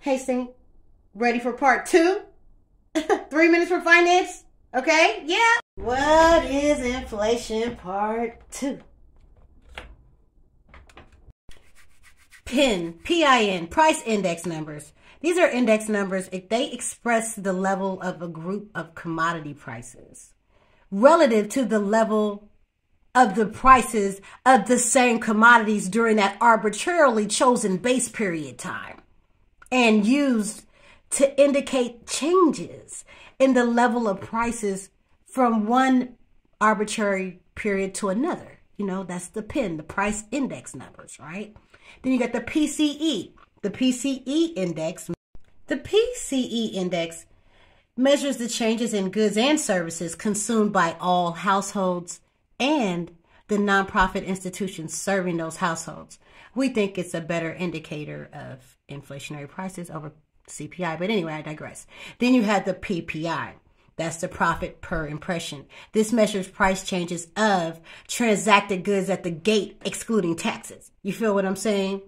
Hey, Saint, ready for part 2? 3 minutes for finance? Okay, yeah. What is inflation part 2? PIN, P-I-N, price index numbers. These are index numbers. They express the level of a group of commodity prices relative to the level of the prices of the same commodities during that arbitrarily chosen base period time, and used to indicate changes in the level of prices from one arbitrary period to another. You know, that's the PIN, the price index numbers, right? Then you got the PCE, the PCE index. The PCE index measures the changes in goods and services consumed by all households and the nonprofit institutions serving those households. We think it's a better indicator of inflationary prices over CPI, but anyway, I digress. Then you have the PPI. That's the profit per impression. This measures price changes of transacted goods at the gate, excluding taxes. You feel what I'm saying?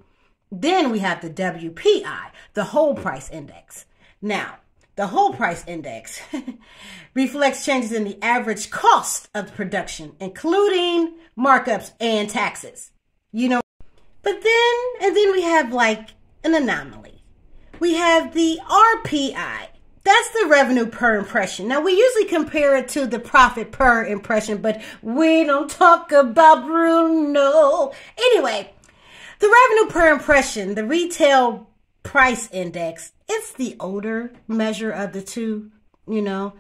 Then we have the WPI, the whole price index. Now, the whole price index reflects changes in the average cost of production, including markups and taxes. You know, but then we have like an anomaly. We have the RPI. That's the revenue per impression. Now, we usually compare it to the profit per impression, but we don't talk about Bruno. Anyway, the revenue per impression, the retail price index, it's the older measure of the two, you know,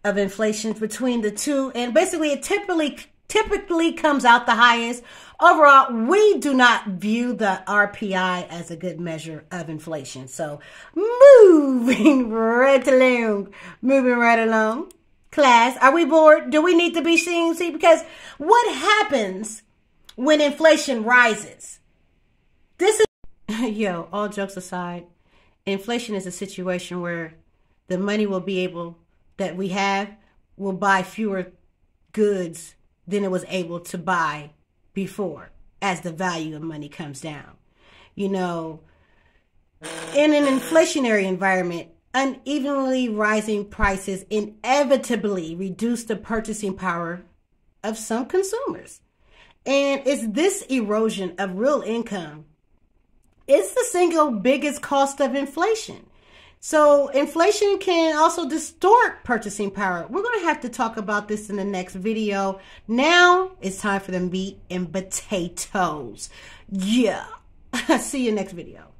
of inflation between the two. And basically, it typically comes out the highest. Overall, we do not view the RPI as a good measure of inflation. So moving right along. Class, are we bored? Do we need to be seen? See, because what happens when inflation rises? This is, yo, all jokes aside, inflation is a situation where the money that we have will buy fewer goods than it was able to buy before, as the value of money comes down. You know, in an inflationary environment, unevenly rising prices inevitably reduce the purchasing power of some consumers. And it's this erosion of real income is the single biggest cost of inflation. So inflation can also distort purchasing power. We're going to have to talk about this in the next video. Now it's time for the meat and potatoes. Yeah. See you next video.